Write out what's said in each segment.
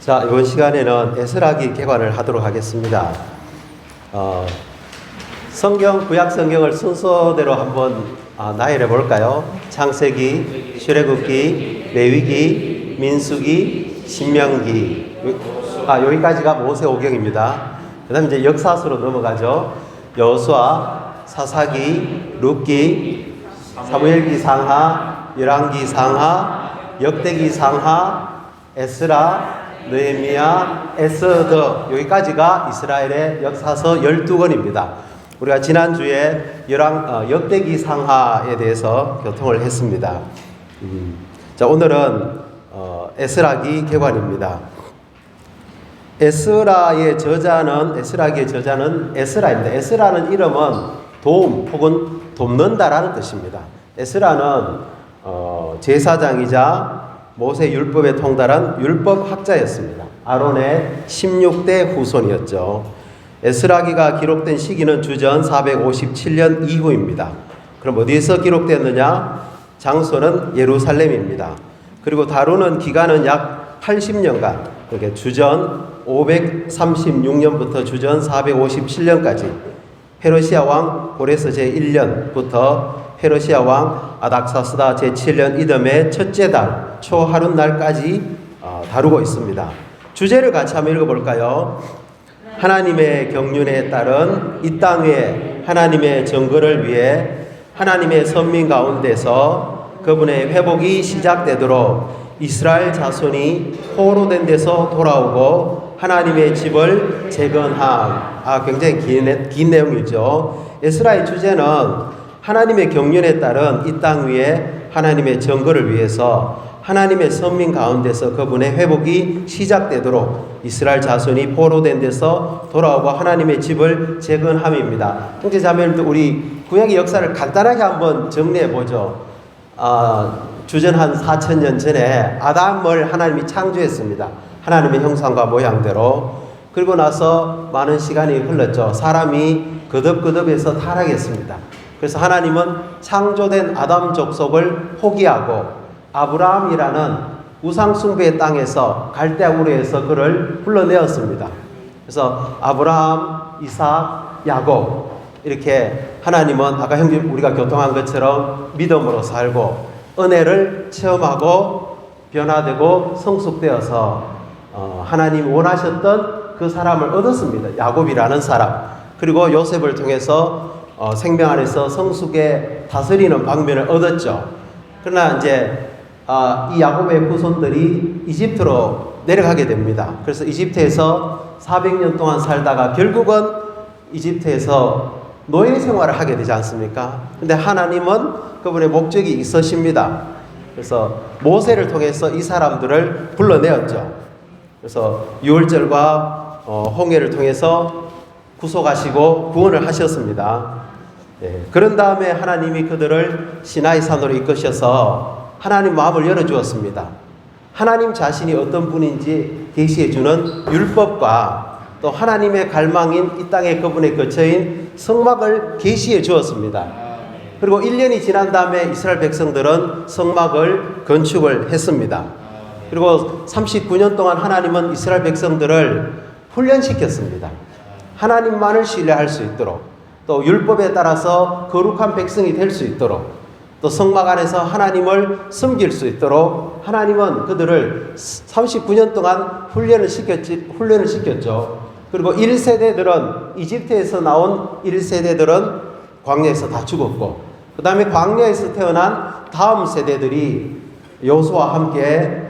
자, 이번 시간에는 에스라기 개관을 하도록 하겠습니다. 구약 성경을 순서대로 한번 나열해 볼까요? 창세기, 출애굽기, 레위기, 민수기, 신명기. 여기까지가 모세오경입니다. 그 다음에 이제 역사서로 넘어가죠. 여호수아, 사사기, 룻기, 사무엘기 상하, 열왕기 상하, 역대기 상하, 에스라, 느헤미야, 에스더, 여기까지가 이스라엘의 역사서 12권입니다. 우리가 지난주에 역대기 상하에 대해서 교통을 했습니다. 자, 오늘은 에스라기 개관입니다. 에스라기의 저자는 에스라입니다. 에스라는 이름은 도움 혹은 돕는다라는 뜻입니다. 에스라는 제사장이자 모세 율법에 통달한 율법학자였습니다. 아론의 16대 후손이었죠. 에스라기가 기록된 시기는 주전 457년 이후입니다. 그럼 어디에서 기록됐느냐? 장소는 예루살렘입니다. 그리고 다루는 기간은 약 80년간, 그렇게 주전 536년부터 주전 457년까지 페르시아 왕 고레스 제1년부터 페르시아 왕 아닥사스다 제7년 이듬해 첫째 달 초하룻날까지 다루고 있습니다. 주제를 같이 한번 읽어볼까요? 하나님의 경륜에 따른 이 땅 위에 하나님의 정거를 위해 하나님의 선민 가운데서 그분의 회복이 시작되도록 이스라엘 자손이 포로된 데서 돌아오고 하나님의 집을 재건함. 굉장히 긴 내용이죠. 에스라의 주제는 하나님의 경륜에 따른 이 땅 위에 하나님의 정거를 위해서 하나님의 선민 가운데서 그분의 회복이 시작되도록 이스라엘 자손이 포로된 데서 돌아오고 하나님의 집을 재건함입니다. 형제자매님들, 우리 구약의 역사를 간단하게 한번 정리해 보죠. 주전 한 4,000년 전에 아담을 하나님이 창조했습니다. 하나님의 형상과 모양대로. 그리고 나서 많은 시간이 흘렀죠. 사람이 거듭거듭해서 타락했습니다. 그래서 하나님은 창조된 아담 족속을 포기하고 아브라함이라는 우상숭배의 땅에서 갈대아 우르에서 그를 불러내었습니다. 그래서 아브라함, 이삭, 야곱, 이렇게 하나님은 아까 우리가 교통한 것처럼 믿음으로 살고 은혜를 체험하고 변화되고 성숙되어서 하나님이 원하셨던 그 사람을 얻었습니다. 야곱이라는 사람. 그리고 요셉을 통해서 생명 안에서 성숙에 다스리는 방면을 얻었죠. 그러나 이제 이 야곱의 후손들이 이집트로 내려가게 됩니다. 그래서 이집트에서 400년 동안 살다가 결국은 이집트에서 노예 생활을 하게 되지 않습니까? 근데 하나님은 그분의 목적이 있으십니다. 그래서 모세를 통해서 이 사람들을 불러내었죠. 그래서 유월절과 홍해를 통해서 구속하시고 구원을 하셨습니다. 그런 다음에 하나님이 그들을 시나이 산으로 이끄셔서 하나님 마음을 열어주었습니다. 하나님 자신이 어떤 분인지 계시해주는 율법과 또 하나님의 갈망인 이 땅의 그분의 거처인 성막을 계시해 주었습니다. 그리고 1년이 지난 다음에 이스라엘 백성들은 성막을 건축을 했습니다. 그리고 39년 동안 하나님은 이스라엘 백성들을 훈련시켰습니다. 하나님만을 신뢰할 수 있도록, 또 율법에 따라서 거룩한 백성이 될 수 있도록, 또 성막 안에서 하나님을 섬길 수 있도록 하나님은 그들을 39년 동안 훈련을 시켰죠. 그리고 1세대들은 이집트에서 나온 1세대들은 광야에서 다 죽었고, 그 다음에 광야에서 태어난 다음 세대들이 여호수아와 함께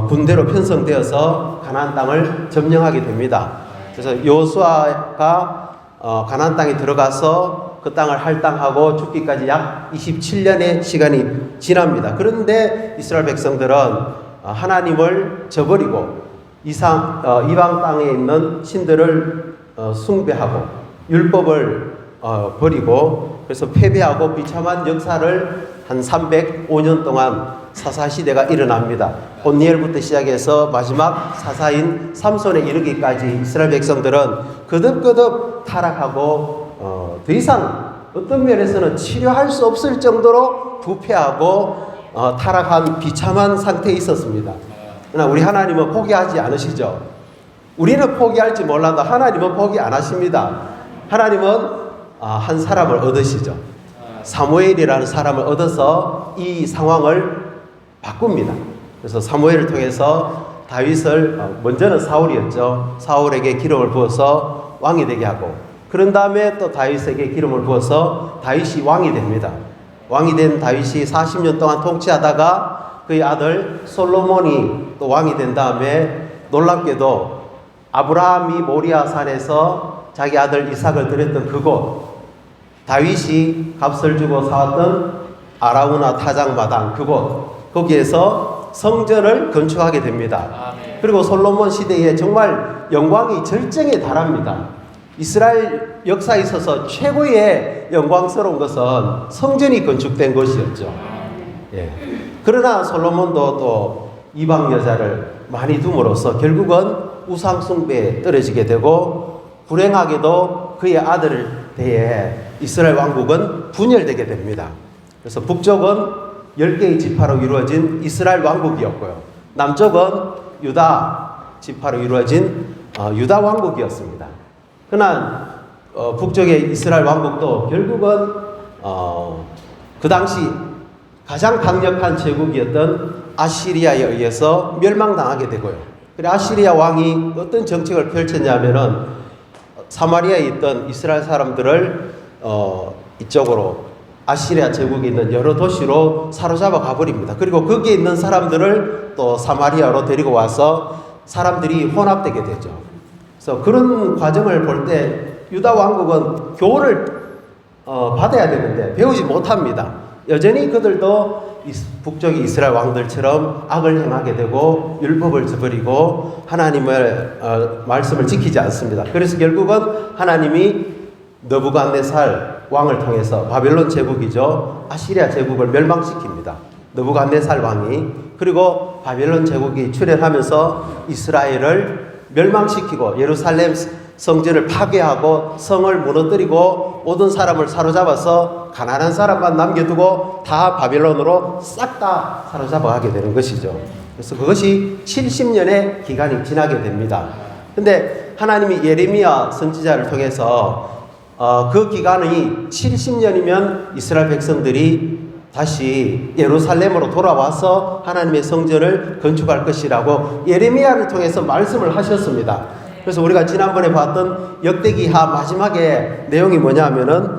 군대로 편성되어서 가나안 땅을 점령하게 됩니다. 그래서 여호수아가 가나안 땅에 들어가서 그 땅을 할당하고 죽기까지 약 27년의 시간이 지납니다. 그런데 이스라엘 백성들은 하나님을 저버리고 이방 땅에 있는 신들을 숭배하고 율법을 버리고, 그래서 패배하고 비참한 역사를 한 305년 동안 사사시대가 일어납니다. 온니엘부터 시작해서 마지막 사사인 삼손에 이르기까지 이스라엘 백성들은 거듭거듭 타락하고 더 이상 어떤 면에서는 치료할 수 없을 정도로 부패하고 타락한 비참한 상태에 있었습니다. 그러나 우리 하나님은 포기하지 않으시죠. 우리는 포기할지 몰라도 하나님은 포기 안 하십니다. 하나님은 한 사람을 얻으시죠. 사무엘이라는 사람을 얻어서 이 상황을 바꿉니다. 그래서 사무엘을 통해서 다윗을 먼저는 사울이었죠. 사울에게 기름을 부어서 왕이 되게 하고, 그런 다음에 또 다윗에게 기름을 부어서 다윗이 왕이 됩니다. 왕이 된 다윗이 40년 동안 통치하다가 그의 아들 솔로몬이 또 왕이 된 다음에 놀랍게도 아브라함이 모리아 산에서 자기 아들 이삭을 드렸던 그곳, 다윗이 값을 주고 사왔던 아라우나 타작마당 그곳, 거기에서 성전을 건축하게 됩니다. 그리고 솔로몬 시대에 정말 영광이 절정에 달합니다. 이스라엘 역사에 있어서 최고의 영광스러운 것은 성전이 건축된 것이었죠. 예. 그러나 솔로몬도 또 이방 여자를 많이 둠으로써 결국은 우상 숭배에 떨어지게 되고, 불행하게도 그의 아들을 대해 이스라엘 왕국은 분열되게 됩니다. 그래서 북쪽은 10개의 지파로 이루어진 이스라엘 왕국이었고요, 남쪽은 유다 지파로 이루어진 유다 왕국이었습니다. 그러나 북쪽의 이스라엘 왕국도 결국은 그 당시 가장 강력한 제국이었던 아시리아에 의해서 멸망당하게 되고요. 그래 아시리아 왕이 어떤 정책을 펼쳤냐면은 사마리아에 있던 이스라엘 사람들을 이쪽으로 아시리아 제국에 있는 여러 도시로 사로잡아 가버립니다. 그리고 거기에 있는 사람들을 또 사마리아로 데리고 와서 사람들이 혼합되게 되죠. 그래서 그런 과정을 볼 때 유다 왕국은 교훈을 받아야 되는데 배우지 못합니다. 여전히 그들도 북쪽의 이스라엘 왕들처럼 악을 행하게 되고 율법을 저버리고 하나님의 말씀을 지키지 않습니다. 그래서 결국은 하나님이 느부갓네살 왕을 통해서 바벨론 제국이죠, 아시리아 제국을 멸망시킵니다. 느부갓네살 왕이. 그리고 바벨론 제국이 출현하면서 이스라엘을 멸망시키고 예루살렘 성전을 파괴하고 성을 무너뜨리고 모든 사람을 사로잡아서 가난한 사람만 남겨두고 다 바벨론으로 싹 다 사로잡아 가게 되는 것이죠. 그래서 그것이 70년의 기간이 지나게 됩니다. 근데 하나님이 예레미야 선지자를 통해서 그 기간이 70년이면 이스라엘 백성들이 다시 예루살렘으로 돌아와서 하나님의 성전을 건축할 것이라고 예레미야를 통해서 말씀을 하셨습니다. 그래서 우리가 지난번에 봤던 역대기하 마지막에 내용이 뭐냐면은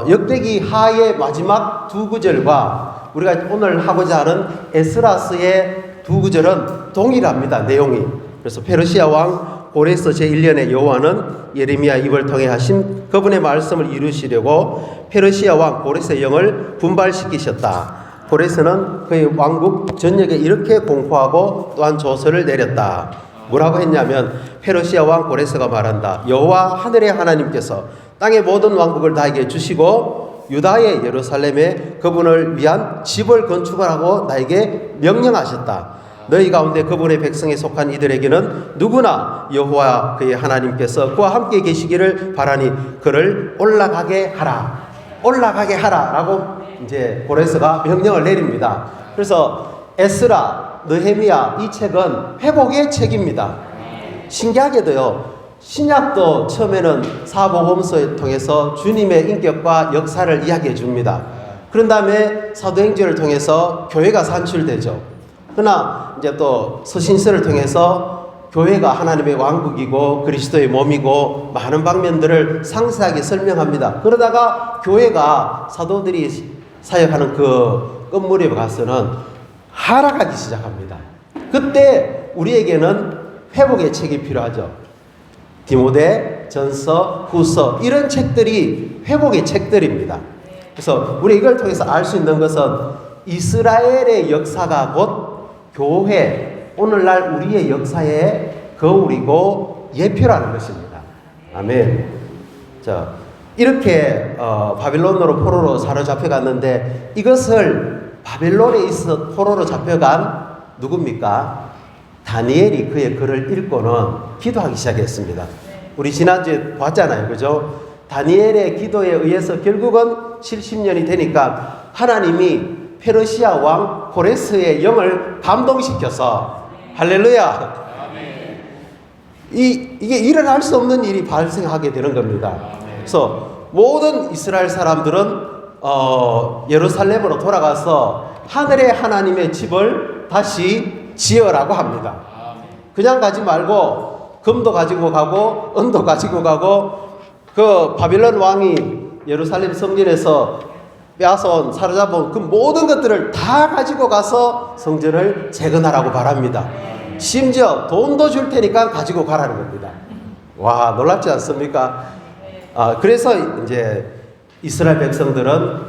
역대기 하의 마지막 두 구절과 우리가 오늘 하고자 하는 에스라스의 두 구절은 동일합니다. 내용이. 그래서 페르시아 왕 고레스 제1년의 여호와는 예레미야 입을 통해 하신 그분의 말씀을 이루시려고 페르시아 왕 고레스의 영을 분발시키셨다. 고레스는 그의 왕국 전역에 이렇게 공포하고 또한 조서를 내렸다. 뭐라고 했냐면 페르시아 왕 고레스가 말한다. 여호와 하늘의 하나님께서 땅의 모든 왕국을 나에게 주시고 유다의 예루살렘에 그분을 위한 집을 건축하라고 나에게 명령하셨다. 너희 가운데 그분의 백성에 속한 이들에게는 누구나 여호와 그의 하나님께서 그와 함께 계시기를 바라니 그를 올라가게 하라 라고 이제 고레스가 명령을 내립니다. 그래서 에스라, 느헤미야 이 책은 회복의 책입니다. 신기하게도요, 신약도 처음에는 사복음서를 통해서 주님의 인격과 역사를 이야기해 줍니다. 그런 다음에 사도행전을 통해서 교회가 산출되죠. 그러나 이제 또 서신서를 통해서 교회가 하나님의 왕국이고 그리스도의 몸이고 많은 방면들을 상세하게 설명합니다. 그러다가 교회가 사도들이 사역하는 그 끝무렵에 가서는 하락하기 시작합니다. 그때 우리에게는 회복의 책이 필요하죠. 디모데, 전서, 후서 이런 책들이 회복의 책들입니다. 그래서 우리 이걸 통해서 알 수 있는 것은 이스라엘의 역사가 곧 교회, 오늘날 우리의 역사의 거울이고 예표라는 것입니다. 아멘. 자, 이렇게 바벨론으로 포로로 사로잡혀 갔는데 이것을 바벨론에 있어 포로로 잡혀간 누굽니까? 다니엘이 그의 글을 읽고는 기도하기 시작했습니다. 우리 지난주에 봤잖아요. 그죠? 다니엘의 기도에 의해서 결국은 70년이 되니까 하나님이 페르시아 왕 고레스의 영을 감동시켜서 할렐루야. 이게 일어날 수 없는 일이 발생하게 되는 겁니다. 그래서 모든 이스라엘 사람들은 예루살렘으로 돌아가서 하늘의 하나님의 집을 다시 지으라고 합니다. 그냥 가지 말고 금도 가지고 가고 은도 가지고 가고 그 바빌론 왕이 예루살렘 성전에서 빼앗아온 사로잡은 그 모든 것들을 다 가지고 가서 성전을 재건하라고 바랍니다. 심지어 돈도 줄 테니까 가지고 가라는 겁니다. 와, 놀랍지 않습니까? 그래서 이제 이스라엘 백성들은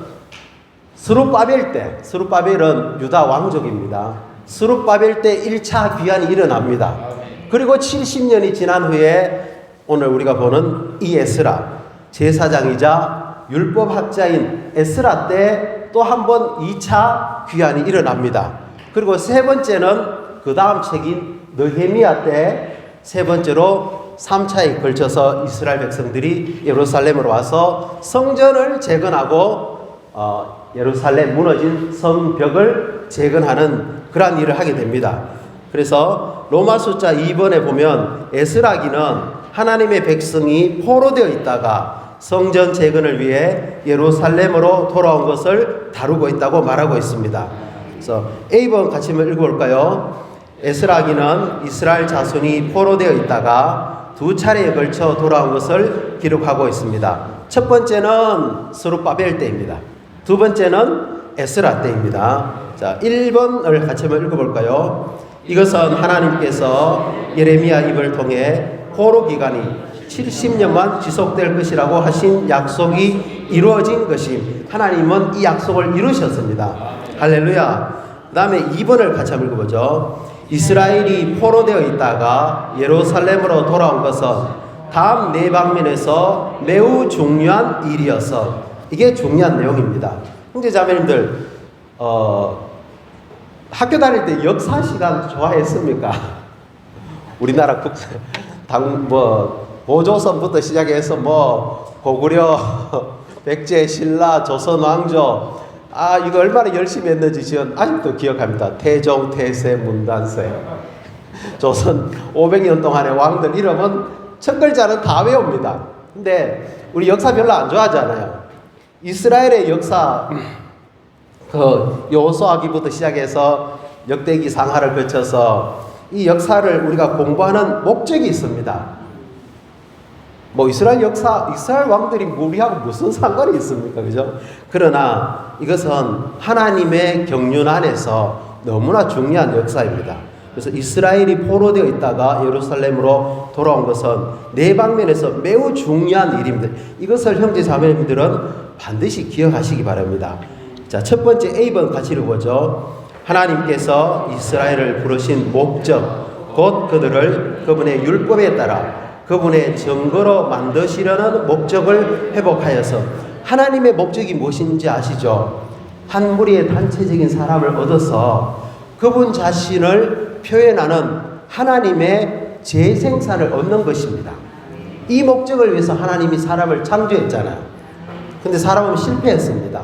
스룹바벨은 유다 왕족입니다. 스룹바벨 때 1차 귀환이 일어납니다. 그리고 70년이 지난 후에 오늘 우리가 보는 이 에스라 제사장이자 율법학자인 에스라 때 또 한 번 2차 귀환이 일어납니다. 그리고 세 번째는 그 다음 책인 느헤미야 때 세 번째로 3차에 걸쳐서 이스라엘 백성들이 예루살렘으로 와서 성전을 재건하고 예루살렘 무너진 성벽을 재건하는 그러한 일을 하게 됩니다. 그래서 로마 숫자 2번에 보면 에스라기는 하나님의 백성이 포로되어 있다가 성전 재건을 위해 예루살렘으로 돌아온 것을 다루고 있다고 말하고 있습니다. 그래서 A번 같이 한번 읽어볼까요? 에스라기는 이스라엘 자손이 포로되어 있다가 두 차례에 걸쳐 돌아온 것을 기록하고 있습니다. 첫 번째는 스룹바벨 때입니다. 두 번째는 에스라 때입니다. 자, 1번을 같이 한번 읽어볼까요? 이것은 하나님께서 예레미야 입을 통해 포로 기간이 70년만 지속될 것이라고 하신 약속이 이루어진 것임. 하나님은 이 약속을 이루셨습니다. 할렐루야. 그 다음에 2번을 같이 한번 읽어보죠. 이스라엘이 포로되어 있다가 예루살렘으로 돌아온 것은 다음 네 방면에서 매우 중요한 일이어서 이게 중요한 내용입니다. 형제자매님들 학교 다닐 때 역사 시간 좋아했습니까? 우리나라 고조선부터 시작해서 고구려, 백제, 신라, 조선 왕조 이거 얼마나 열심히 했는지 저는 아직도 기억합니다. 태종, 태세, 문단세. 조선 500년 동안의 왕들 이름은 첫 글자는 다 외웁니다. 근데 우리 역사 별로 안 좋아하잖아요. 이스라엘의 역사 여호수아기부터 시작해서 역대기 상하를 거쳐서 이 역사를 우리가 공부하는 목적이 있습니다. 이스라엘 역사, 이스라엘 왕들이 우리하고 무슨 상관이 있습니까? 그죠? 그러나 이것은 하나님의 경륜 안에서 너무나 중요한 역사입니다. 그래서 이스라엘이 포로되어 있다가 예루살렘으로 돌아온 것은 네 방면에서 매우 중요한 일입니다. 이것을 형제 자매님들은 반드시 기억하시기 바랍니다. 자, 첫 번째 A번 같이 읽어보죠. 하나님께서 이스라엘을 부르신 목적, 곧 그들을 그분의 율법에 따라 그분의 증거로 만드시려는 목적을 회복하여서 하나님의 목적이 무엇인지 아시죠? 한 무리의 단체적인 사람을 얻어서 그분 자신을 표현하는 하나님의 재생산을 얻는 것입니다. 이 목적을 위해서 하나님이 사람을 창조했잖아요. 근데 사람은 실패했습니다.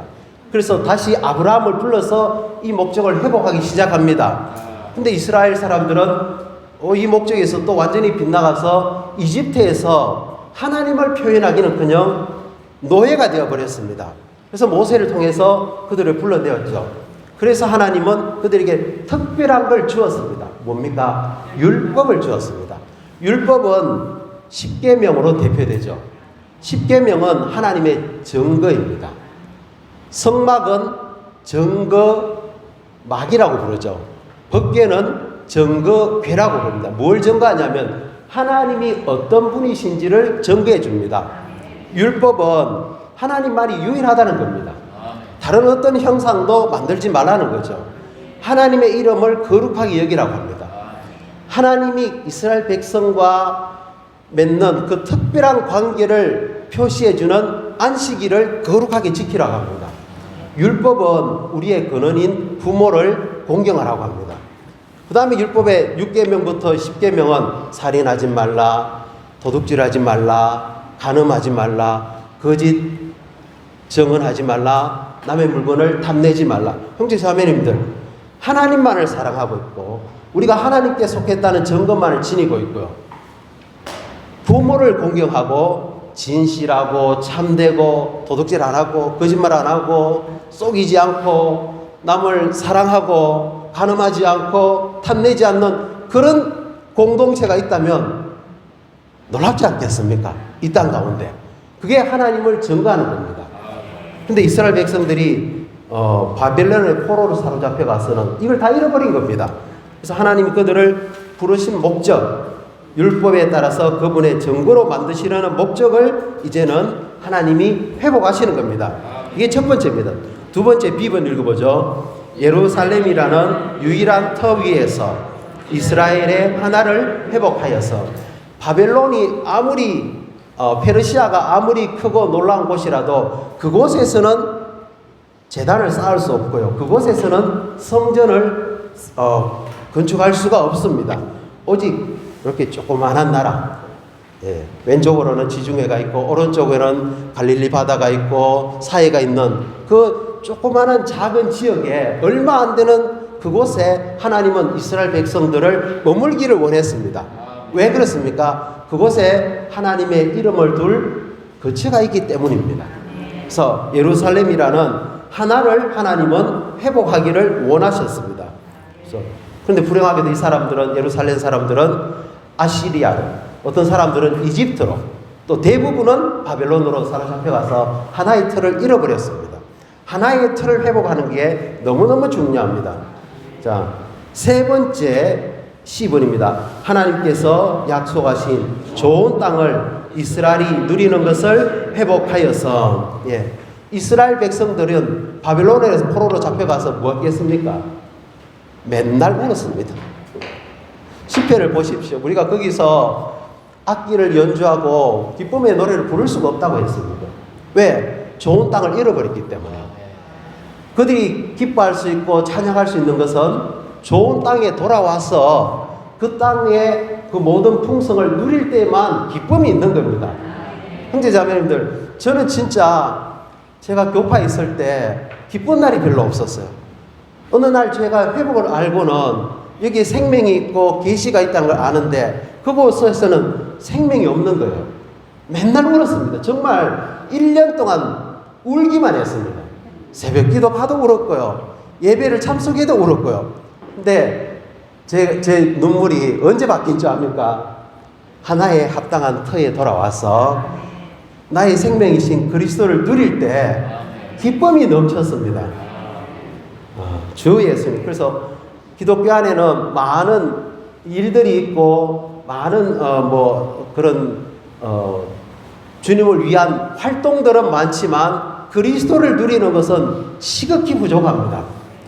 그래서 다시 아브라함을 불러서 이 목적을 회복하기 시작합니다. 근데 이스라엘 사람들은 이 목적에서 또 완전히 빗나가서 이집트에서 하나님을 표현하기는커녕 노예가 되어버렸습니다. 그래서 모세를 통해서 그들을 불러내었죠. 그래서 하나님은 그들에게 특별한 걸 주었습니다. 뭡니까? 율법을 주었습니다. 율법은 십계명으로 대표되죠. 십계명은 하나님의 증거입니다. 성막은 증거막이라고 부르죠. 법궤는 증거궤라고 부릅니다. 뭘 증거하냐면 하나님이 어떤 분이신지를 증거해 줍니다. 율법은 하나님 말이 유일하다는 겁니다. 다른 어떤 형상도 만들지 말라는 거죠. 하나님의 이름을 거룩하게 여기라고 합니다. 하나님이 이스라엘 백성과 맺는 그 특별한 관계를 표시해주는 안식일을 거룩하게 지키라고 합니다. 율법은 우리의 근원인 부모를 공경하라고 합니다. 그 다음에 율법의 6계명부터 10계명은 살인하지 말라, 도둑질하지 말라, 간음하지 말라, 거짓 증언하지 말라, 남의 물건을 탐내지 말라. 형제 자매님들, 하나님만을 사랑하고 있고 우리가 하나님께 속했다는 증거만을 지니고 있고요. 부모를 공경하고 진실하고 참되고 도둑질 안 하고 거짓말 안 하고 속이지 않고 남을 사랑하고 간음하지 않고 탐내지 않는 그런 공동체가 있다면 놀랍지 않겠습니까? 이 땅 가운데. 그게 하나님을 증거하는 겁니다. 근데 이스라엘 백성들이 바벨론의 포로로 사로잡혀 가서는 이걸 다 잃어버린 겁니다. 그래서 하나님이 그들을 부르신 목적, 율법에 따라서 그분의 증거로 만드시려는 목적을 이제는 하나님이 회복하시는 겁니다. 이게 첫 번째입니다. 두 번째 B번 읽어보죠. 예루살렘이라는 유일한 터 위에서 이스라엘의 하나를 회복하여서 바벨론이 아무리 페르시아가 아무리 크고 놀라운 곳이라도 그곳에서는 제단을 쌓을 수 없고요. 그곳에서는 성전을 건축할 수가 없습니다. 오직 이렇게 조그만한 나라, 왼쪽으로는 지중해가 있고 오른쪽에는 갈릴리 바다가 있고 사해가 있는 그 조그만한 작은 지역에 얼마 안 되는 그곳에 하나님은 이스라엘 백성들을 머물기를 원했습니다. 왜 그렇습니까? 그곳에 하나님의 이름을 둘 거처가 있기 때문입니다. 그래서 예루살렘이라는 하나를 하나님은 회복하기를 원하셨습니다. 그런데 불행하게도 이 사람들은, 예루살렘 사람들은 아시리아로, 어떤 사람들은 이집트로, 또 대부분은 바벨론으로 사로잡혀가서 하나의 틀을 잃어버렸습니다. 하나의 틀을 회복하는 게 너무너무 중요합니다. 자, 세 번째 C번입니다. 하나님께서 약속하신 좋은 땅을 이스라엘이 누리는 것을 회복하여서, 이스라엘 백성들은 바벨론에서 포로로 잡혀가서 뭐 했겠습니까? 맨날 울었습니다. 시편을 보십시오. 우리가 거기서 악기를 연주하고 기쁨의 노래를 부를 수가 없다고 했습니다. 왜? 좋은 땅을 잃어버렸기 때문에. 그들이 기뻐할 수 있고 찬양할 수 있는 것은 좋은 땅에 돌아와서 그 땅의 그 모든 풍성을 누릴 때만 기쁨이 있는 겁니다. 형제자매님들, 저는 진짜 제가 교파에 있을 때 기쁜 날이 별로 없었어요. 어느 날 제가 회복을 알고는 여기에 생명이 있고 계시가 있다는 걸 아는데 그곳에서는 생명이 없는 거예요. 맨날 울었습니다. 정말 1년 동안 울기만 했습니다. 새벽 기도 봐도 울었고요. 예배를 참석해도 울었고요. 근데 제 눈물이 언제 바뀐 줄 압니까? 하나의 합당한 터에 돌아와서 나의 생명이신 그리스도를 누릴 때 기쁨이 넘쳤습니다. 주 예수님. 그래서 기독교 안에는 많은 일들이 있고 많은 그런 주님을 위한 활동들은 많지만 그리스도를 누리는 것은 시극히 부족합니다.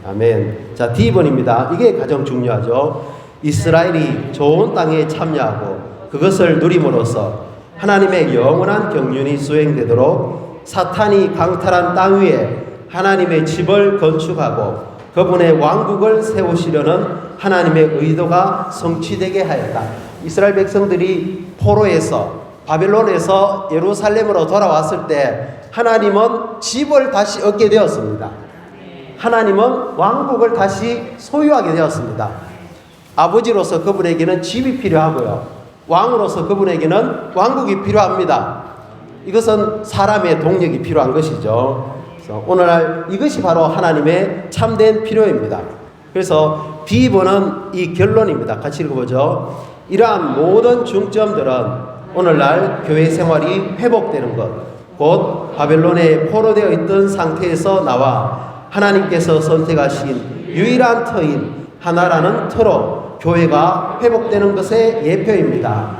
아멘. 자, D번입니다. 이게 가장 중요하죠. 이스라엘이 좋은 땅에 참여하고 그것을 누림으로써 하나님의 영원한 경륜이 수행되도록 사탄이 강탈한 땅 위에 하나님의 집을 건축하고 그분의 왕국을 세우시려는 하나님의 의도가 성취되게 하였다. 이스라엘 백성들이 포로에서 바벨론에서 예루살렘으로 돌아왔을 때 하나님은 집을 다시 얻게 되었습니다. 하나님은 왕국을 다시 소유하게 되었습니다. 아버지로서 그분에게는 집이 필요하고요. 왕으로서 그분에게는 왕국이 필요합니다. 이것은 사람의 동력이 필요한 것이죠. 그래서 오늘날 이것이 바로 하나님의 참된 필요입니다. 그래서 B번은 이 결론입니다. 같이 읽어보죠. 이러한 모든 중점들은 오늘날 교회 생활이 회복되는 것, 곧 바벨론에 포로되어 있던 상태에서 나와 하나님께서 선택하신 유일한 터인 하나라는 터로 교회가 회복되는 것의 예표입니다.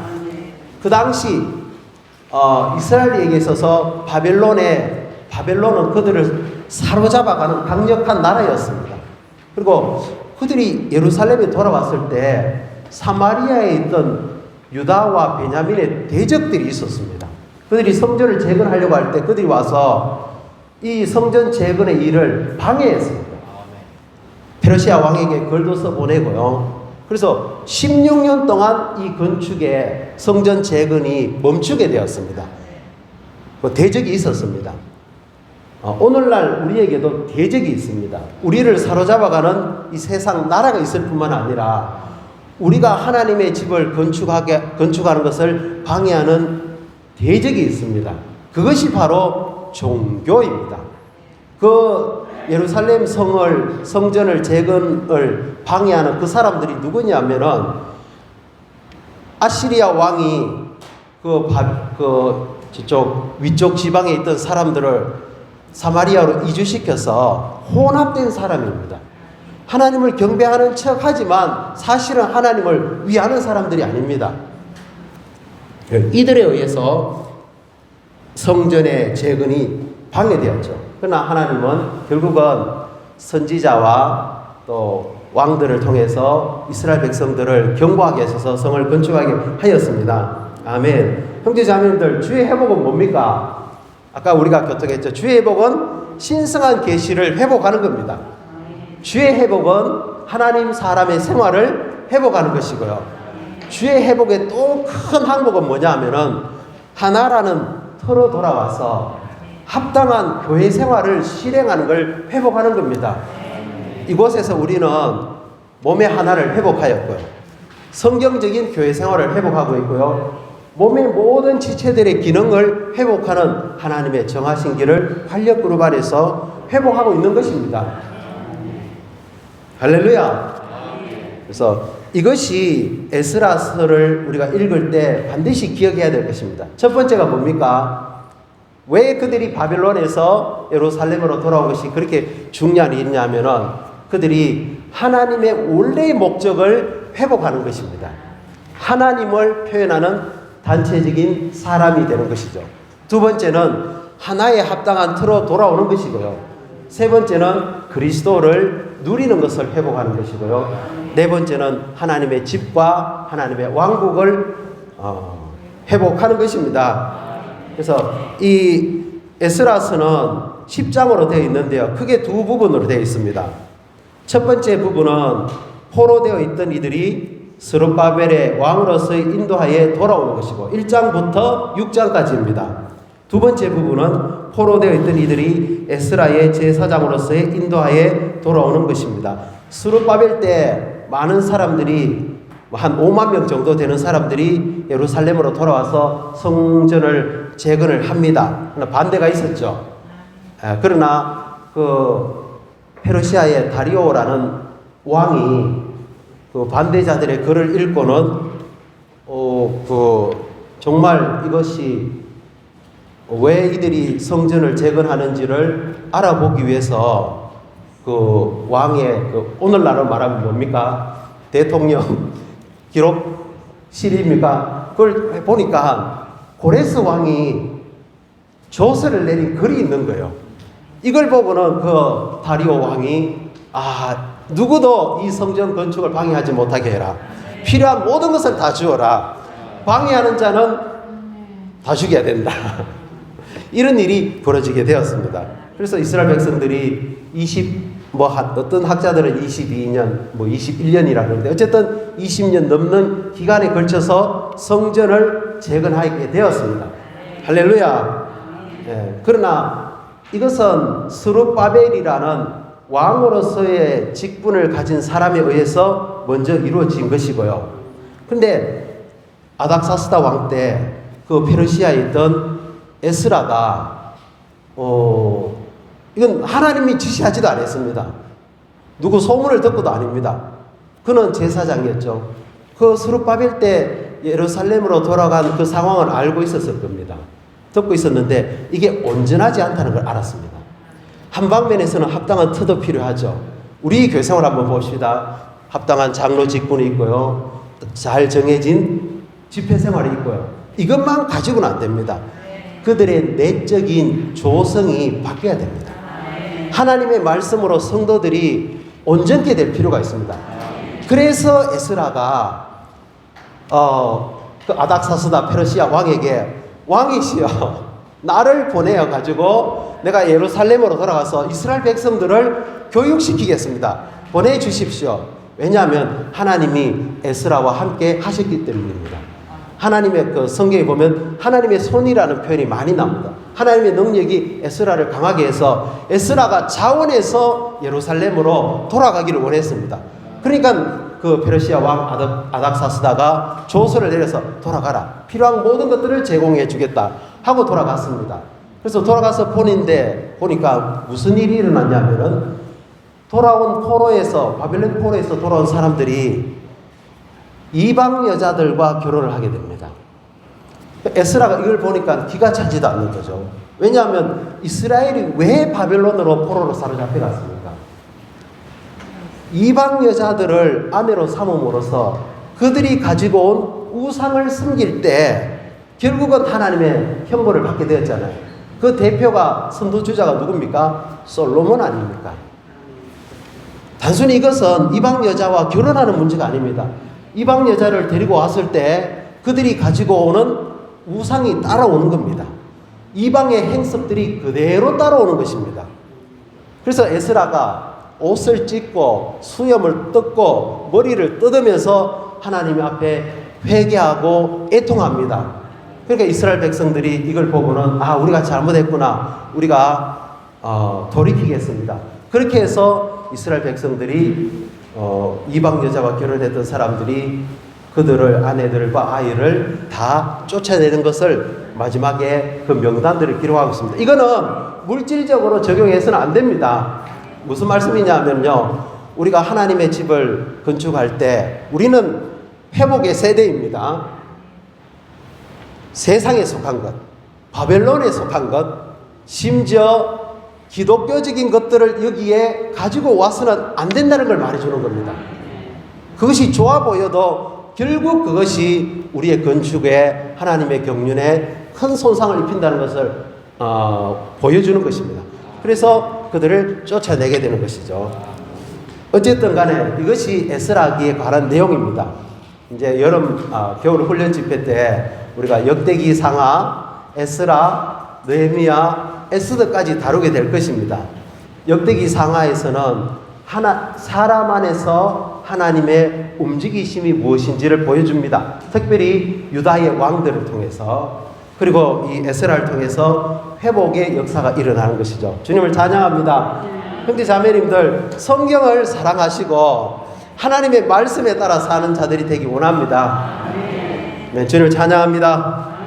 그 당시 이스라엘에게 있어서 바벨론은 그들을 사로잡아가는 강력한 나라였습니다. 그리고 그들이 예루살렘에 돌아왔을 때 사마리아에 있던 유다와 베냐민의 대적들이 있었습니다. 그들이 성전을 재건하려고 할 때 그들이 와서 이 성전 재건의 일을 방해했습니다. 페르시아 왕에게 글도 써보내고요. 그래서 16년 동안 이 건축의 성전 재건이 멈추게 되었습니다. 대적이 있었습니다. 오늘날 우리에게도 대적이 있습니다. 우리를 사로잡아가는 이 세상 나라가 있을 뿐만 아니라 우리가 하나님의 집을 건축하는 것을 방해하는 대적이 있습니다. 그것이 바로 종교입니다. 그 예루살렘 성전을 재건을 방해하는 그 사람들이 누구냐면은 아시리아 왕이 저쪽 위쪽 지방에 있던 사람들을 사마리아로 이주시켜서 혼합된 사람입니다. 하나님을 경배하는 척 하지만 사실은 하나님을 위하는 사람들이 아닙니다. 이들에 의해서 성전의 재건이 방해되었죠. 그러나 하나님은 결국은 선지자와 또 왕들을 통해서 이스라엘 백성들을 경고하게 하셔서 성을 건축하게 하였습니다. 아멘. 형제자매님들, 주의 회복은 뭡니까? 아까 우리가 교통했죠. 주의 회복은 신성한 계시를 회복하는 겁니다. 주의 회복은 하나님 사람의 생활을 회복하는 것이고요. 주의 회복의 또 큰 항목은 뭐냐 하면은 하나라는 터로 돌아와서 합당한 교회 생활을 실행하는 걸 회복하는 겁니다. 이곳에서 우리는 몸의 하나를 회복하였고요. 성경적인 교회 생활을 회복하고 있고요. 몸의 모든 지체들의 기능을 회복하는 하나님의 정하신 길을 활력 그룹 안에서 회복하고 있는 것입니다. 할렐루야. 그래서 이것이 에스라서를 우리가 읽을 때 반드시 기억해야 될 것입니다. 첫 번째가 뭡니까? 왜 그들이 바벨론에서 예루살렘으로 돌아온 것이 그렇게 중요한 일이냐면은 그들이 하나님의 원래의 목적을 회복하는 것입니다. 하나님을 표현하는 단체적인 사람이 되는 것이죠. 두 번째는 하나의 합당한 틀로 돌아오는 것이고요. 세 번째는 그리스도를 누리는 것을 회복하는 것이고요. 네 번째는 하나님의 집과 하나님의 왕국을 회복하는 것입니다. 그래서 이 에스라서는 10장으로 되어 있는데요. 크게 두 부분으로 되어 있습니다. 첫 번째 부분은 포로되어 있던 이들이 스룹바벨의 왕으로서의 인도하에 돌아오는 것이고 1장부터 6장까지입니다. 두 번째 부분은 포로되어 있던 이들이 에스라의 제사장으로서의 인도하에 돌아오는 것입니다. 스룹바벨 때 많은 사람들이 한 5만 명 정도 되는 사람들이 예루살렘으로 돌아와서 성전을 재건을 합니다. 그러나 반대가 있었죠. 그러나 그 페르시아의 다리오라는 왕이 그 반대자들의 글을 읽고는 정말 이것이 왜 이들이 성전을 재건하는지를 알아보기 위해서 그 왕의 오늘날로 말하면 뭡니까? 대통령 기록실입니까? 그걸 보니까 고레스 왕이 조서를 내린 글이 있는 거예요. 이걸 보고는 그 다리오 왕이 누구도 이 성전 건축을 방해하지 못하게 해라. 필요한 모든 것을 다 주어라. 방해하는 자는 다 죽여야 된다. 이런 일이 벌어지게 되었습니다. 그래서 이스라엘 백성들이 어떤 학자들은 22년, 21년이라고 하는데 어쨌든 20년 넘는 기간에 걸쳐서 성전을 재건하게 되었습니다. 할렐루야. 그러나 이것은 스룹바벨이라는 왕으로서의 직분을 가진 사람에 의해서 먼저 이루어진 것이고요. 그런데 아닥사스다 왕 때 그 페르시아에 있던 에스라가 이건 하나님이 지시하지도 않았습니다. 누구 소문을 듣고도 아닙니다. 그는 제사장이었죠. 그 스룹바벨 때 예루살렘으로 돌아간 그 상황을 알고 있었을 겁니다. 듣고 있었는데 이게 온전하지 않다는 걸 알았습니다. 한 방면에서는 합당한 터도 필요하죠. 우리 교회 생활 한번 봅시다. 합당한 장로 직분이 있고요. 잘 정해진 집회 생활이 있고요. 이것만 가지고는 안 됩니다. 그들의 내적인 조성이 바뀌어야 됩니다. 하나님의 말씀으로 성도들이 온전케 될 필요가 있습니다. 그래서 에스라가 그 아닥사스다 페르시아 왕에게 왕이시여 나를 보내어 가지고 내가 예루살렘으로 돌아가서 이스라엘 백성들을 교육시키겠습니다. 보내주십시오. 왜냐하면 하나님이 에스라와 함께 하셨기 때문입니다. 하나님의 그 성경에 보면 하나님의 손이라는 표현이 많이 나옵니다. 하나님의 능력이 에스라를 강하게 해서 에스라가 자원해서 예루살렘으로 돌아가기를 원했습니다. 그러니까 그 페르시아 왕 아닥사스다가 조서를 내려서 돌아가라. 필요한 모든 것들을 제공해 주겠다 하고 돌아갔습니다. 그래서 돌아가서 보니까 무슨 일이 일어났냐면은 돌아온 포로에서, 바벨론 포로에서 돌아온 사람들이 이방 여자들과 결혼을 하게 됩니다. 에스라가 이걸 보니까 기가 차지도 않는 거죠. 왜냐하면 이스라엘이 왜 바벨론으로 포로로 사로잡혀 갔습니까? 이방 여자들을 아내로 삼음으로써 그들이 가지고 온 우상을 섬길 때 결국은 하나님의 형벌을 받게 되었잖아요. 그 대표가 선두주자가 누굽니까? 솔로몬 아닙니까? 단순히 이것은 이방 여자와 결혼하는 문제가 아닙니다. 이방 여자를 데리고 왔을 때 그들이 가지고 오는 우상이 따라오는 겁니다. 이방의 행습들이 그대로 따라오는 것입니다. 그래서 에스라가 옷을 찢고 수염을 뜯고 머리를 뜯으면서 하나님 앞에 회개하고 애통합니다. 그러니까 이스라엘 백성들이 이걸 보고는 우리가 잘못했구나. 우리가 돌이키겠습니다. 그렇게 해서 이스라엘 백성들이 이방 여자와 결혼했던 사람들이 그들을 아내들과 아이를 다 쫓아내는 것을 마지막에 그 명단들을 기록하고 있습니다. 이거는 물질적으로 적용해서는 안 됩니다. 무슨 말씀이냐면요, 우리가 하나님의 집을 건축할 때 우리는 회복의 세대입니다. 세상에 속한 것, 바벨론에 속한 것, 심지어 기독교적인 것들을 여기에 가지고 와서는 안 된다는 걸 말해주는 겁니다. 그것이 좋아 보여도 결국 그것이 우리의 건축에 하나님의 경륜에 큰 손상을 입힌다는 것을 보여주는 것입니다. 그래서 그들을 쫓아내게 되는 것이죠. 어쨌든 간에 이것이 에스라기에 관한 내용입니다. 이제 겨울 훈련 집회 때 우리가 역대기 상하, 에스라, 느헤미야, 에스더까지 다루게 될 것입니다. 역대기 상하에서는 사람 안에서 하나님의 움직이심이 무엇인지를 보여줍니다. 특별히 유다의 왕들을 통해서, 그리고 이 에스라를 통해서 회복의 역사가 일어나는 것이죠. 주님을 찬양합니다. 형제 자매님들, 성경을 사랑하시고 하나님의 말씀에 따라 사는 자들이 되기 원합니다. 네, 주님을 찬양합니다.